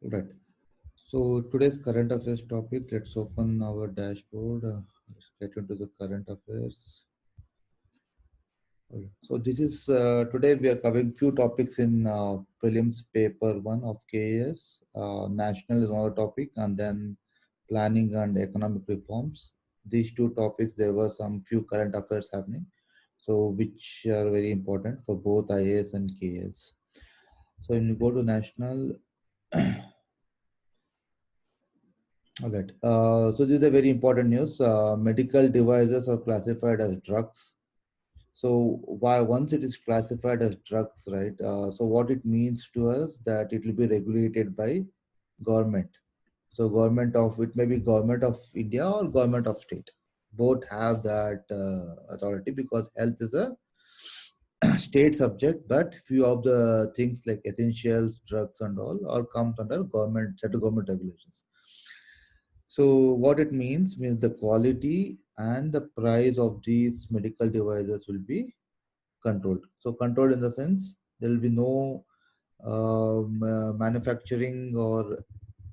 Right. So today's current affairs topic, let's open our dashboard. Let's get into the current affairs. Okay. So this is today we are covering few topics in prelims paper one of KAS. National is another topic, and then planning and economic reforms. These two topics, there were some few current affairs happening, so which are very important for both IAS and KAS. So when you go to national, okay. So this is a very important news. Medical devices are classified as drugs. So why once it is classified as drugs, right? So what it means to us that it will be regulated by government. So government of it may be government of India or government of state. Both have that authority because health is a state subject, but few of the things like essentials, drugs, and all comes under government set government regulations. So what it means the quality and the price of these medical devices will be controlled. So controlled in the sense there will be no manufacturing or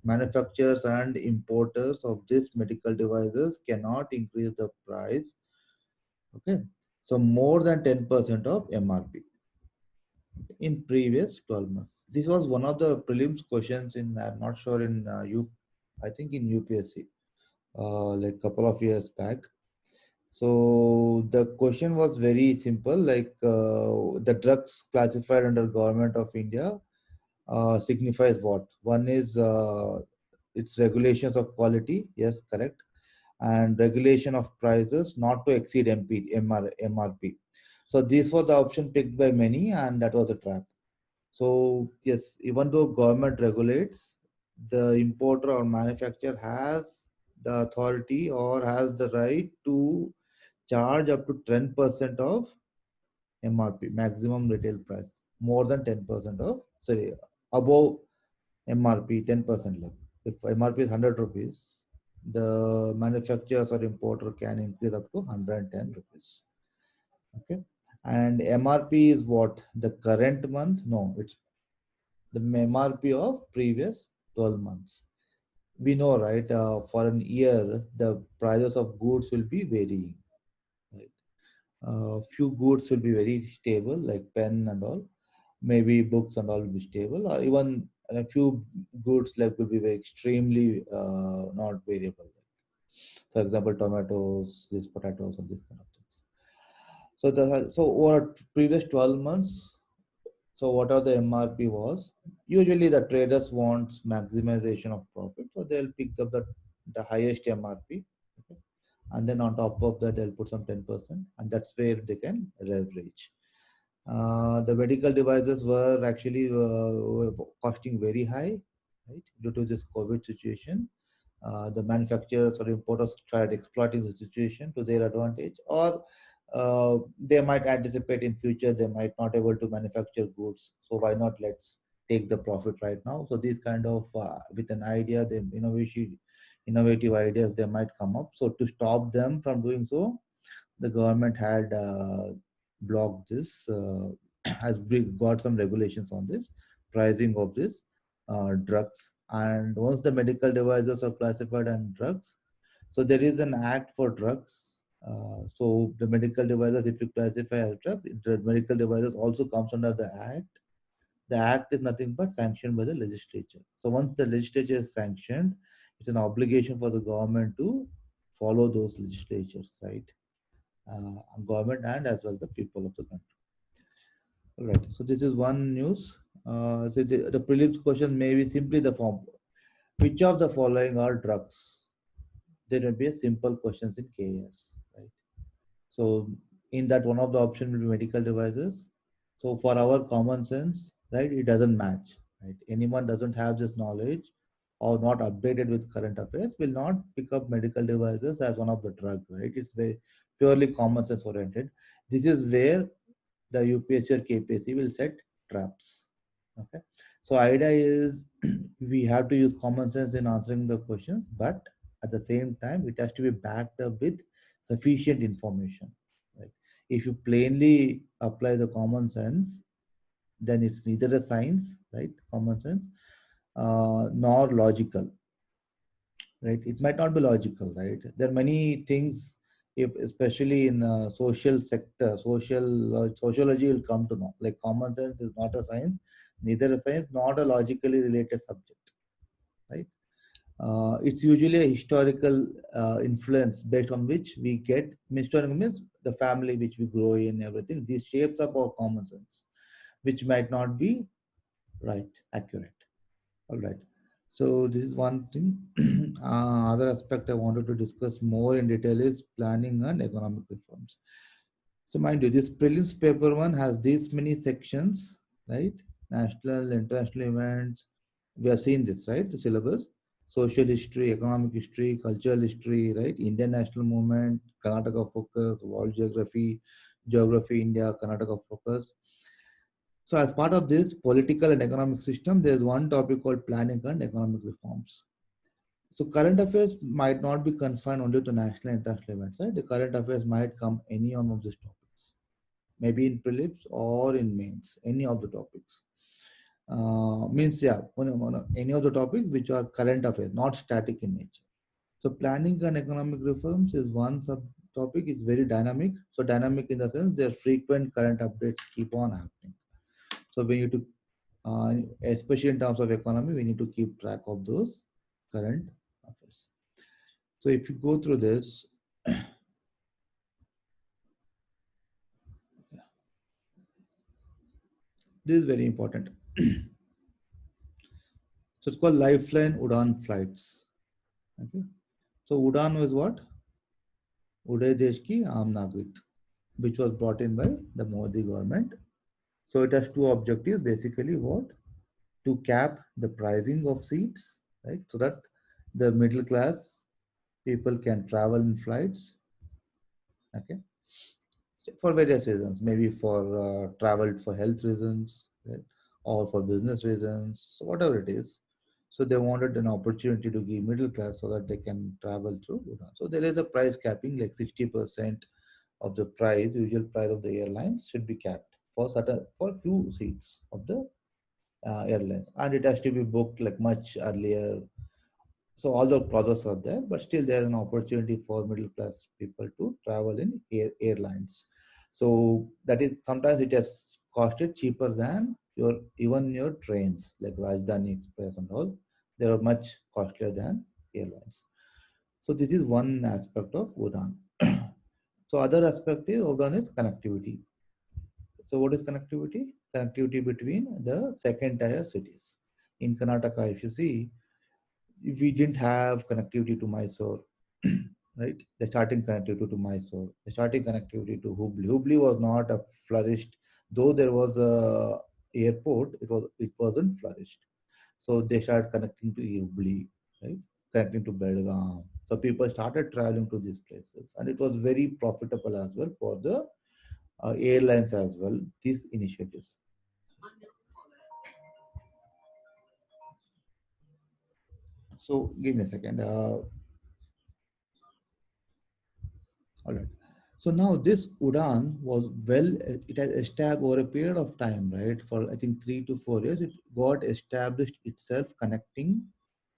manufacturers and importers of these medical devices cannot increase the price. Okay, so more than 10% of MRP in previous 12 months. This was one of the prelims questions in I'm not sure in I think in UPSC like couple of years back. So the question was very simple, like the drugs classified under Government of India signifies what? One is its regulations of quality, yes, correct, and regulation of prices not to exceed MRP. So these were the option picked by many, and that was a trap. So yes, even though government regulates, the importer or manufacturer has the authority or has the right to charge up to 10% of MRP, maximum retail price, more than 10% of, sorry, above MRP, 10% left. If MRP is 100 rupees, the manufacturers or importer can increase up to 110 rupees. Okay. And MRP is what? The current month? No, it's the MRP of previous 12 months. We know, right? For an year, the prices of goods will be varying. Right? Few goods will be very stable, like pen and all. Maybe books and all will be stable, or even a few goods like will be very extremely not variable. For example, tomatoes, these potatoes, and these kind of things. So over previous 12 months, so what are the MRP was? Usually the traders wants maximization of profit, so they'll pick up the highest MRP, okay? And then on top of that they'll put some 10%, and that's where they can leverage. The medical devices were actually were costing very high, right, due to this COVID situation. The manufacturers or importers tried exploiting the situation to their advantage, or they might anticipate in future they might not able to manufacture goods. So why not let's take the profit right now? So these kind of with an idea, the innovative ideas they might come up. So to stop them from doing so, the government had blocked this, has got some regulations on this pricing of this drugs. And once the medical devices are classified as drugs, so there is an act for drugs. So the medical devices, if you classify as drugs, the medical devices also comes under the act. The act is nothing but sanctioned by the legislature. So once the legislature is sanctioned, it's an obligation for the government to follow those legislatures, right? Government and as well the people of the country. All right. So this is one news. So the prelims question may be simply the form. Which of the following are drugs? There will be a simple questions in KS, right? So in that one of the option will be medical devices. So for our common sense, right, it doesn't match. Right? Anyone doesn't have this knowledge or not updated with current affairs will not pick up medical devices as one of the drug, right? It's very purely common sense oriented. This is where the UPSC or KPSC will set traps. Okay. So idea is we have to use common sense in answering the questions, but at the same time, it has to be backed up with sufficient information. Right? If you plainly apply the common sense, then it's neither a science, right? Common sense, nor logical, right? It might not be logical, right? There are many things, if especially in social sector, sociology will come to know. Like common sense is not a science, neither a science, not a logically related subject, right? It's usually a historical influence based on which we get. Historical means the family which we grow in, everything. This shapes up our common sense, which might not be right, accurate. All right. So this is one thing. Other aspect I wanted to discuss more in detail is planning and economic reforms. So mind you, this prelims paper one has these many sections, right? National, international events. We have seen this, right? The syllabus. Social history, economic history, cultural history, right? Indian national movement, Karnataka focus, world geography, geography, India, Karnataka focus. So as part of this political and economic system, there's one topic called planning and economic reforms. So current affairs might not be confined only to national and international events, right? The current affairs might come any one of these topics, maybe in prelims or in mains, any of the topics. Means yeah, any of the topics which are current affairs, not static in nature. So planning and economic reforms is one subtopic. It's very dynamic. So dynamic in the sense there are frequent current updates keep on happening. So we need to, especially in terms of economy, we need to keep track of those current affairs. So if you go through this, this is very important. So it's called Lifeline Udan flights. Okay. So Udan was what? Uday Desh Ki Aam Nagrik, which was brought in by the Modi government. So it has two objectives. Basically, what? To cap the pricing of seats, right? So that the middle class people can travel in flights. Okay, for various reasons, maybe for travel for health reasons, right? Or for business reasons, so whatever it is. So they wanted an opportunity to give middle class so that they can travel through Udan. So there is a price capping, like 60% of the price, usual price of the airlines should be capped for certain, for few seats of the airlines, and it has to be booked like much earlier. So all the clauses are there, but still there is an opportunity for middle class people to travel in airlines. So that is sometimes it has costed cheaper than your even your trains like Rajdhani Express and all. They are much costlier than airlines. So this is one aspect of Udan. So other aspect is Udan is connectivity. So what is connectivity? Connectivity between the second tier cities. In Karnataka, if you see, if we didn't have connectivity to Mysore, right? The starting connectivity to Mysore, the starting connectivity to Hubli. Hubli was not a flourished, though there was a airport, it wasn't flourished. So they started connecting to Hubli, right? Connecting to Belgaum. So people started traveling to these places, and it was very profitable as well for the airlines as well. These initiatives. So give me a second. All right. So now this Udan was well, it has established over a period of time, right? For I think 3 to 4 years, it got established itself connecting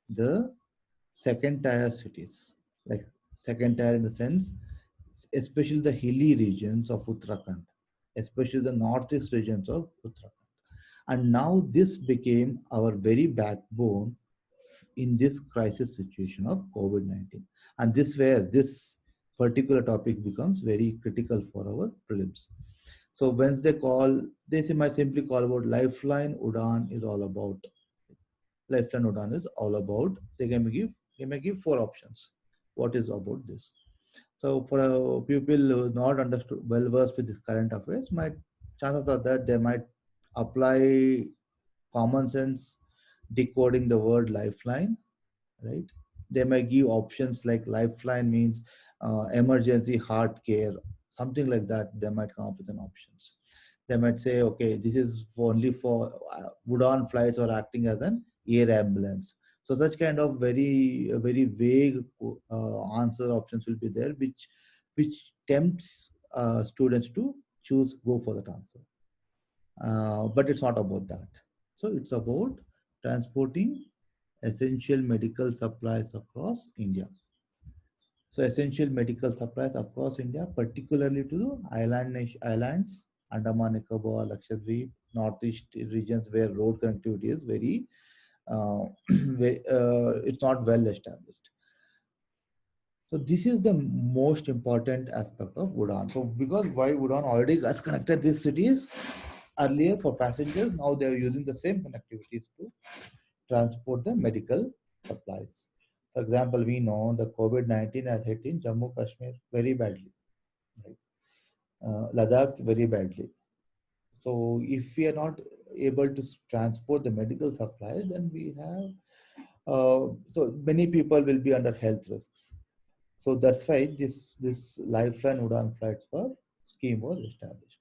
the second tier cities, like second tier in the sense, especially the hilly regions of Uttarakhand, especially the northeast regions of Uttarakhand. And now this became our very backbone in this crisis situation of COVID-19. And this where this particular topic becomes very critical for our prelims. So once they call, might simply call about Lifeline Udan is all about. Lifeline Udan is all about. They may give four options. What is about this? So for people who are not understood well versed with this current affairs, might chances are that they might apply common sense decoding the word lifeline, right? They might give options like lifeline means emergency heart care, something like that. They might come up with an options. They might say, okay, this is for only for Udan flights or acting as an air ambulance. So such kind of very vague answer options will be there, which tempts students to choose go for that answer. But it's not about that. So it's about transporting essential medical supplies across India. So essential medical supplies across India, particularly to the islands, Andaman Nicobar, Lakshadweep, northeast regions where road connectivity is very, it's not well established. So this is the most important aspect of Udan. So because why Udan already has connected these cities earlier for passengers, now they are using the same connectivities to transport the medical supplies. For example, we know the COVID-19 has hit in Jammu Kashmir very badly, right? Ladakh very badly. So if we are not able to transport the medical supplies, then we have so many people will be under health risks. So that's why this Lifeline Udan flights for scheme was established.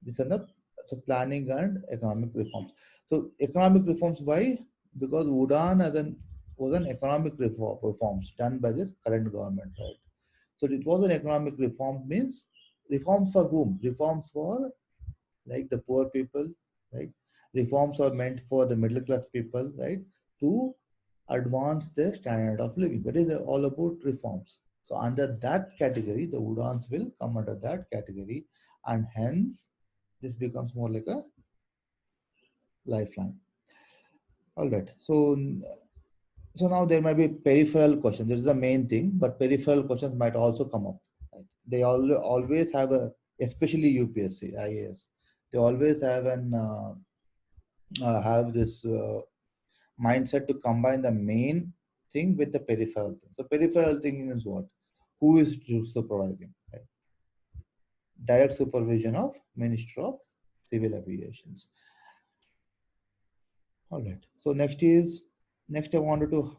This is the so planning and economic reforms. So economic reforms, why? Because Udan as an was an economic reforms done by this current government, right? So it was an economic reform means reforms for whom? Reforms for like the poor people, right? Reforms are meant for the middle class people, right? To advance their standard of living. That is all about reforms. So under that category, the Udans will come under that category, and hence this becomes more like a lifeline. All right. So now there might be peripheral questions. This is the main thing, but peripheral questions might also come up. Right? They always have a, especially UPSC, IAS. They always have this mindset to combine the main thing with the peripheral thing. So peripheral thing means what? Who is supervising? Right? Direct supervision of Minister of Civil Aviations. All right. So next I wanted to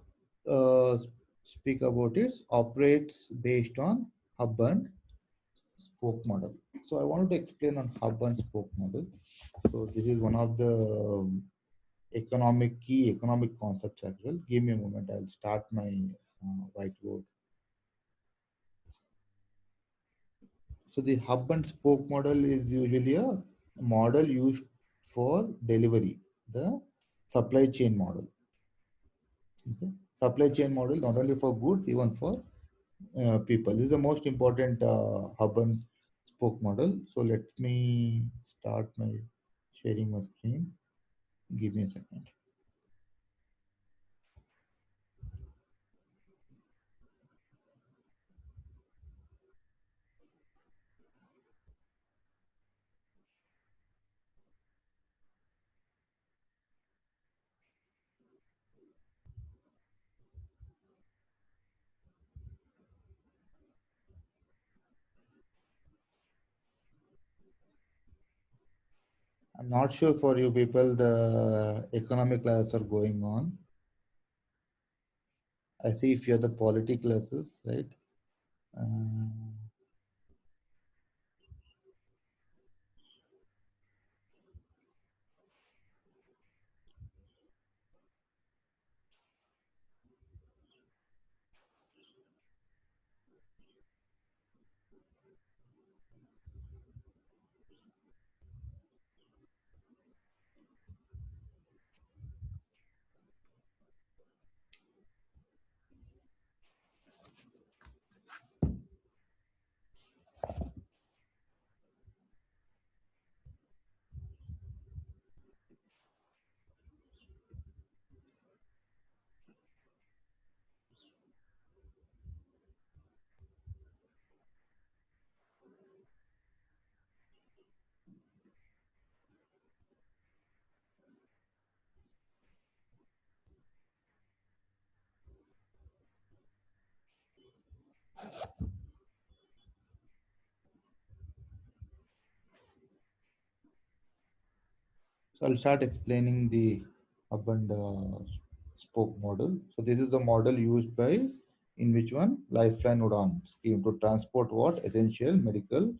speak about it. Operates based on hub and spoke model. So I wanted to explain on hub and spoke model. So this is one of the key economic concepts as well. Give me a moment. I'll start my whiteboard. So the hub and spoke model is usually a model used for delivery, the supply chain model. Okay. Supply chain model not only for goods, even for people. This is the most important hub and spoke model. So let me start my sharing my screen. Give me a second. I'm not sure for you people the economic classes are going on. I see if you're the polity classes, right? Uh, So I'll start explaining the hub and spoke model. So this is the model used by in which one Lifeline Udan scheme to transport what essential medical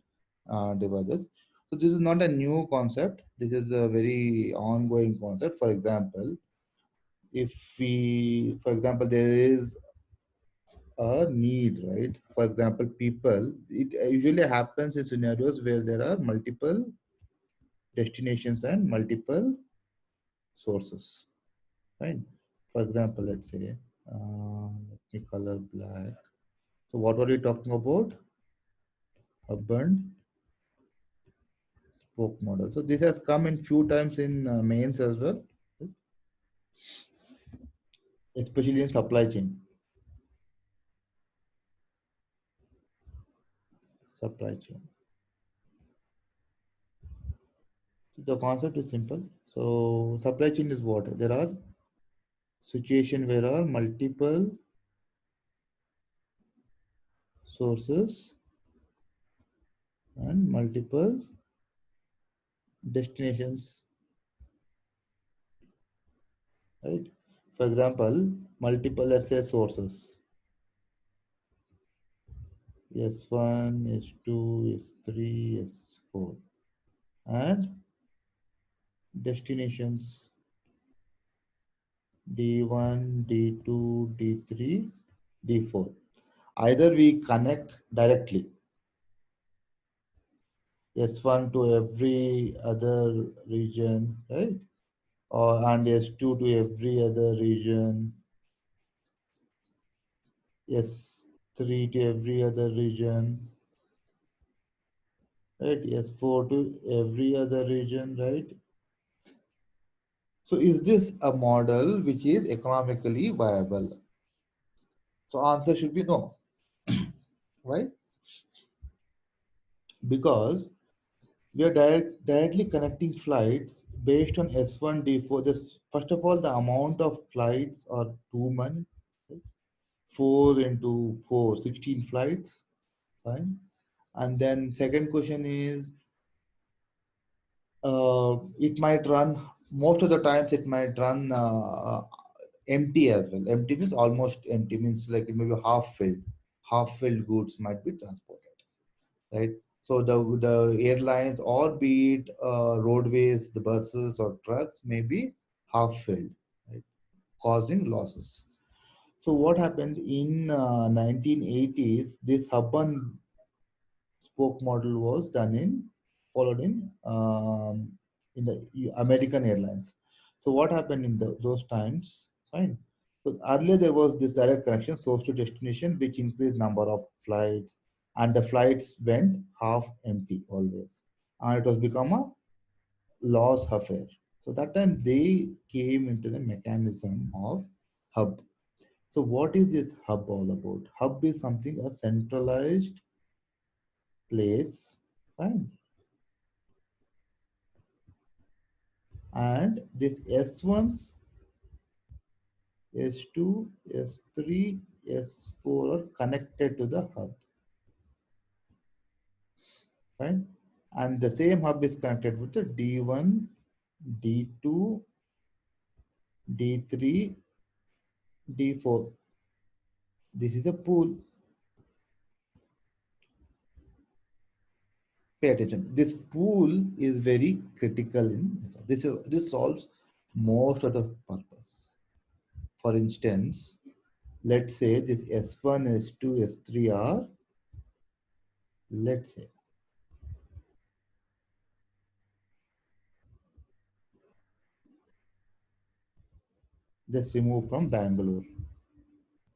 devices. So this is not a new concept. This is a very ongoing concept. For example, if we, for example, there is a need, right? For example, people, it usually happens in scenarios where there are multiple destinations and multiple sources. Fine. For example, let's say, let me color black. So what were we talking about? Urban spoke model. So this has come in few times in mains as well, especially in supply chain. Supply chain. So the concept is simple. So supply chain is what? There are situation where are multiple sources and multiple destinations, right? For example, multiple, let's say, sources. S1, S2, S3, S4, and destinations D1, D2, D3, D4. Either we connect directly S1 to every other region, right? Or and S2 to every other region, S3 to every other region, right? S4 to every other region, right? So is this a model which is economically viable? So answer should be no. Why? Because we are directly connecting flights based on S1 D4. This first of all, the amount of flights are too many. Right? 4 into 4, 16 flights. Fine. And then second question is, it might run most of the times. It might run empty as well. Empty means almost empty, means like it may be half filled. Half filled goods might be transported, right? So the airlines, or be it roadways, the buses or trucks, may be half filled, right? Causing losses. So what happened in 1980s? This hub and spoke model was done in followed in the American Airlines. So what happened in those times? Fine. So earlier there was this direct connection, source to destination, which increased number of flights, and the flights went half empty always, and it was become a loss affair. So that time they came into the mechanism of hub. So what is this hub all about? Hub is something, a centralized place, fine, and this S1s, S2, S3, S4 are connected to the hub, right? And the same hub is connected with the D1, D2, D3, D4. This is a pool. Pay attention. This pool is very critical in this solves most of the purpose. For instance, let's say this S1, S2, S3 are, let's say, just remove from Bangalore.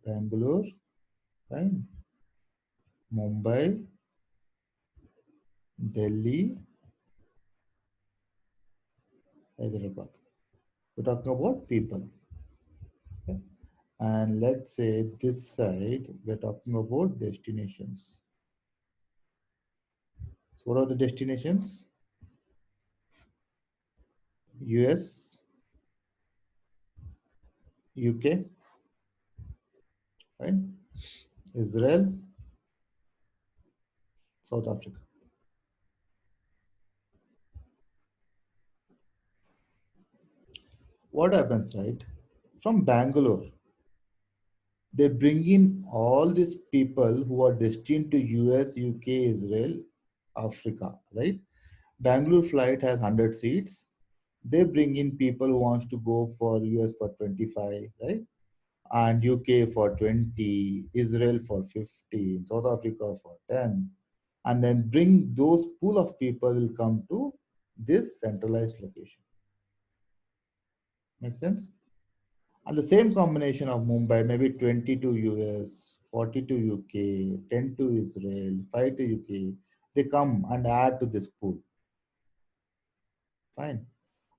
Bangalore, fine. Mumbai, Delhi, Hyderabad. We're talking about people. Okay? And let's say this side, we're talking about destinations. So what are the destinations? US, UK, right? Israel, South Africa. What happens, right? From Bangalore, they bring in all these people who are destined to US, UK, Israel, Africa, right? Bangalore flight has 100 seats. They bring in people who wants to go for US for 25, right? And UK for 20, Israel for 15, South Africa for 10. And then bring those pool of people will come to this centralized location. Make sense? And the same combination of Mumbai, maybe 20 to US, 40 to UK, 10 to Israel, 5 to UK, they come and add to this pool. Fine.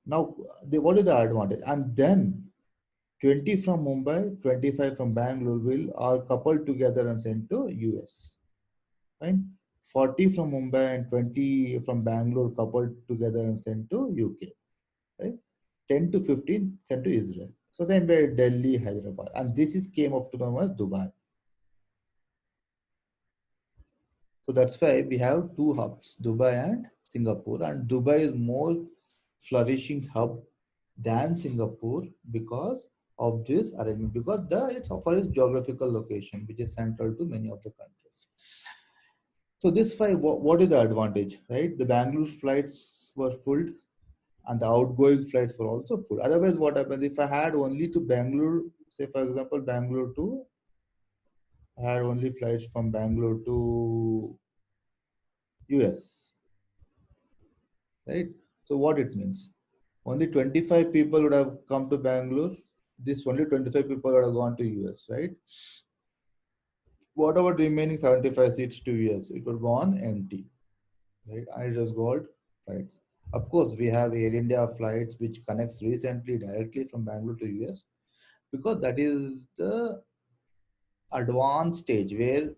Now, what is the advantage? And then 20 from Mumbai, 25 from Bangalore will are coupled together and sent to US. Fine. 40 from Mumbai and 20 from Bangalore coupled together and sent to UK. Right. 10 to 15 sent to Israel. So same way Delhi, Hyderabad. And this is came up to known as Dubai. So that's why we have two hubs, Dubai and Singapore. And Dubai is more flourishing hub than Singapore because of this arrangement, because it's for its geographical location, which is central to many of the countries. So this why what is the advantage, right? The Bangalore flights were full and the outgoing flights were also full. Otherwise, what happens if I had only to Bangalore, say for example, Bangalore to I had only flights from Bangalore to US, right? So what it means? Only 25 people would have come to Bangalore. This only 25 people would have gone to US, right? What about remaining 75 seats to US? It would go on empty, right? And it was gold flights. Of course, we have Air India flights which connects recently directly from Bangalore to US because that is the advanced stage where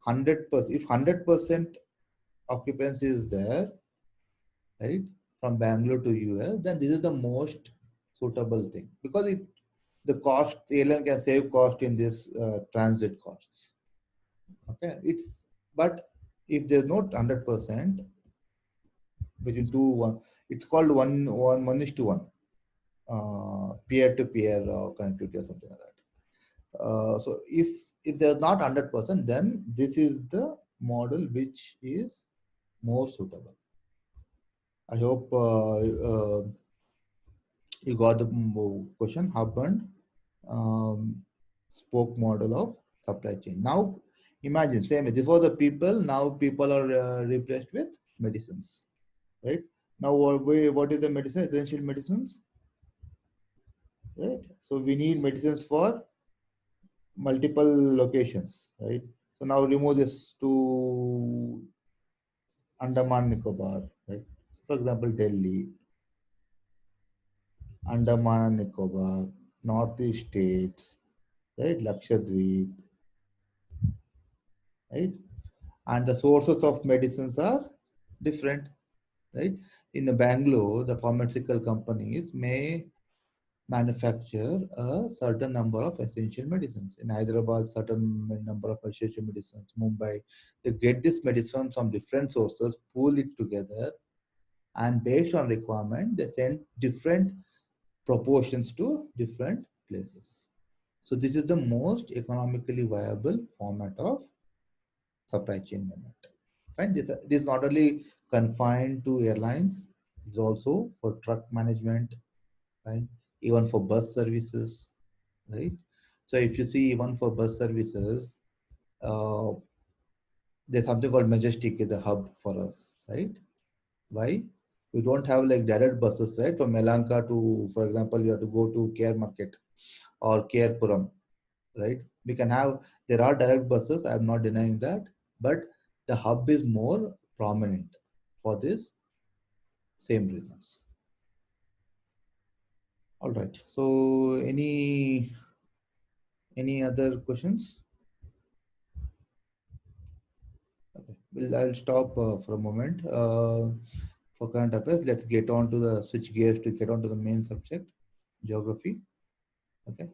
100%, if 100% occupancy is there, right, from Bangalore to US, then this is the most suitable thing because the cost, the airline can save cost in this transit costs. Okay, but if there's not 100% between two one, it's called one is to one, peer to peer connectivity or something like that. So if there's not 100%, then this is the model which is more suitable. I hope you got the question. Hub and um, spoke model of supply chain. Now imagine same. Before the people, now people are replaced with medicines, right? Now what is the medicine? Essential medicines, right? So we need medicines for multiple locations, right? So now remove this to Andaman Nicobar, right? So for example, Delhi, Andaman and Nicobar, Northeast states, right? Lakshadweep, right? And the sources of medicines are different, right? In the Bangalore, the pharmaceutical companies may manufacture a certain number of essential medicines. In Hyderabad, certain number of essential medicines. Mumbai, they get this medicine from different sources, pool it together, and based on requirement, they send different proportions to different places. So this is the most economically viable format of supply chain management. Fine. This is not only confined to airlines, it's also for truck management, right? Even for bus services, right? So if you see even for bus services, uh, there's something called Majestic is a hub for us, right? Why? We don't have like direct buses, right? From Melanka to, for example, you have to go to Care Market or Care Puram, right? We can have, there are direct buses, I'm not denying that, but the hub is more prominent for this same reasons. All right. So any other questions? Okay. Well, I'll stop for a moment for current affairs. Let's get on to the switch gears to get on to the main subject, geography. Okay.